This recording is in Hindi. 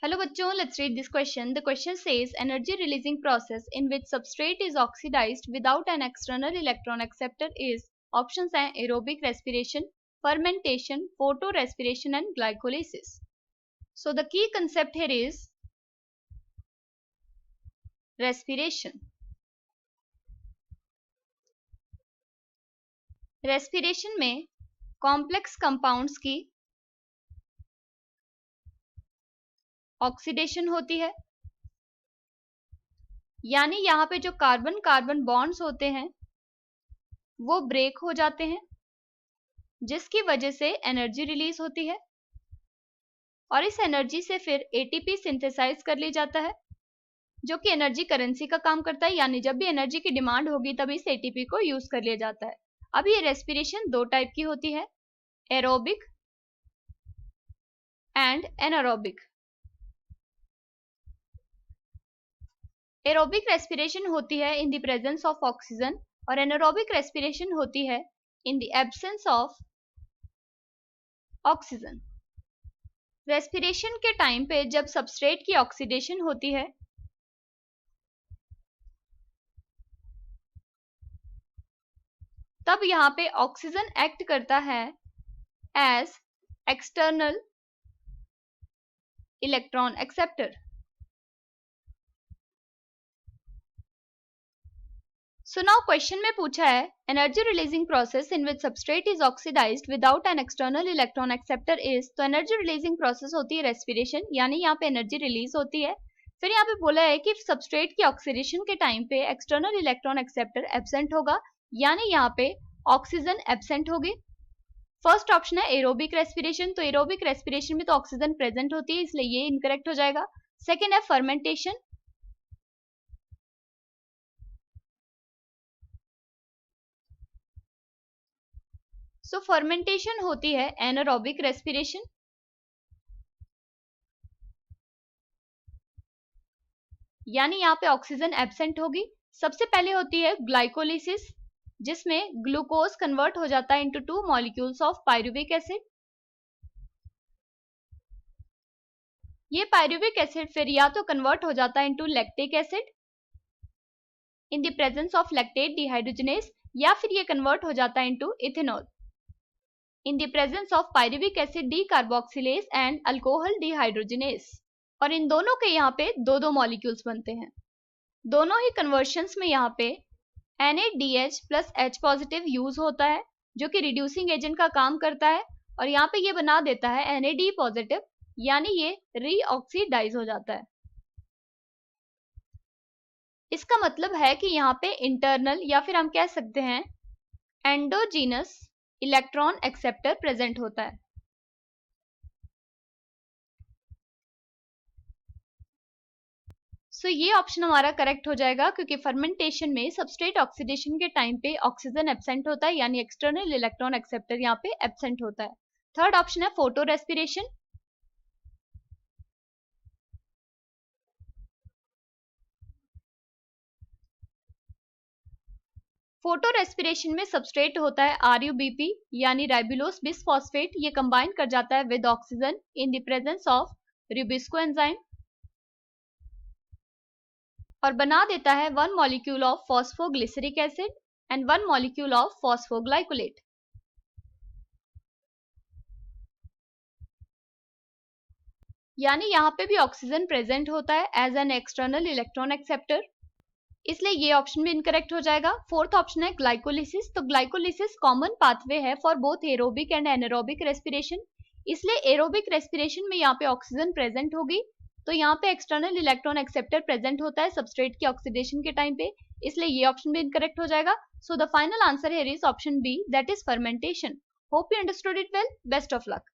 Hello bachcho, let's read this question. The question says energy releasing process in which substrate is oxidized without an external electron acceptor is options हैं aerobic respiration, fermentation, photorespiration and glycolysis. So the key concept here is respiration. Respiration में complex compounds की ऑक्सीडेशन होती है, यानी यहाँ पे जो कार्बन कार्बन बॉन्ड्स होते हैं वो ब्रेक हो जाते हैं, जिसकी वजह से एनर्जी रिलीज होती है और इस एनर्जी से फिर एटीपी सिंथेसाइज कर ली जाता है, जो कि एनर्जी करेंसी का काम करता है। यानी जब भी एनर्जी की डिमांड होगी तभी इस एटीपी को यूज कर लिया जाता है। अब ये रेस्पिरेशन दो टाइप की होती है, aerobic and anaerobic. Aerobic respiration होती है इन द प्रेजेंस ऑफ ऑक्सीजन और एनारोबिक रेस्पिरेशन होती है in the absence of oxygen. Respiration के टाइम पे जब सबस्ट्रेट की ऑक्सीडेशन होती है तब यहाँ पे ऑक्सीजन एक्ट करता है as external electron acceptor. So now question में पूछा है energy releasing process in which substrate is oxidized without an external electron acceptor is. तो एनर्जी रिलीजिंग प्रोसेस होती है रेस्पिरेशन, यानी यहाँ पे एनर्जी रिलीज होती है। फिर यहाँ पे बोला है कि सबस्ट्रेट की ऑक्सीडेशन के टाइम पे एक्सटर्नल इलेक्ट्रॉन एक्सेप्टर एब्सेंट होगा, यानी यहाँ पे ऑक्सीजन एब्सेंट होगी। फर्स्ट ऑप्शन है एरोबिक रेस्पिरेशन, तो एरोबिक रेस्पिरेशन में तो ऑक्सीजन प्रेजेंट होती है, इसलिए ये इनकरेक्ट हो जाएगा। सेकेंड है फर्मेंटेशन, सो फर्मेंटेशन होती है एनारोबिक रेस्पिरेशन। यानी यहाँ पे ऑक्सीजन एब्सेंट होगी। सबसे पहले होती है ग्लाइकोलिसिस, जिसमें ग्लूकोज कन्वर्ट हो जाता है into 2 molecules of pyruvic acid. ये पायरुविक एसिड फिर या तो कन्वर्ट हो जाता है into lactic acid in the presence of lactate dehydrogenase, या फिर ये कन्वर्ट हो जाता है into ethanol in the presence of pyruvic acid decarboxylase and alcohol dehydrogenase. और इन दोनों के यहाँ पे दो दो मॉलिक्यूल्स बनते हैं। दोनों ही कन्वर्शंस में यहाँ पे NADH plus H positive use होता है, जो कि रिड्यूसिंग एजेंट का काम करता है, और यहाँ पे ये बना देता है NAD पॉजिटिव, यानी ये रीऑक्सीडाइज हो जाता है। इसका मतलब है कि यहाँ पे इंटरनल या फिर हम कह सकते हैं एंडोजीनस इलेक्ट्रॉन एक्सेप्टर प्रेजेंट होता है। सो ये ऑप्शन हमारा करेक्ट हो जाएगा, क्योंकि फर्मेंटेशन में सबस्ट्रेट ऑक्सीडेशन के टाइम पे ऑक्सीजन एब्सेंट होता है, यानी एक्सटर्नल इलेक्ट्रॉन एक्सेप्टर यहाँ पे एब्सेंट होता है। थर्ड ऑप्शन है फोटो रेस्पिरेशन। फोटो रेस्पिरेशन में सबस्ट्रेट होता है RuBP, यानी राइबुलोस बिसफॉस्फेट। ये कंबाइन कर जाता है with oxygen in the presence of rubisco enzyme और बना देता है 1 molecule of phosphoglyceric acid and 1 molecule of phosphoglycolate. यानी यहाँ पे भी ऑक्सीजन प्रेजेंट होता है as an external electron acceptor, इसलिए ये ऑप्शन भी इनकरेक्ट हो जाएगा। फोर्थ ऑप्शन है ग्लाइकोलिसिस, तो ग्लाइकोलिसिस कॉमन पाथवे है for both aerobic and anaerobic respiration, इसलिए एरोबिक रेस्पिरेशन में यहाँ पे ऑक्सीजन प्रेजेंट होगी, तो यहाँ पे एक्सटर्नल इलेक्ट्रॉन एक्सेप्टर प्रेजेंट होता है सबस्ट्रेट की ऑक्सीडेशन के टाइम पे, इसलिए ये ऑप्शन भी इनकरेक्ट हो जाएगा। So the final answer here is option B, that is fermentation. Hope you understood it well. Best of luck.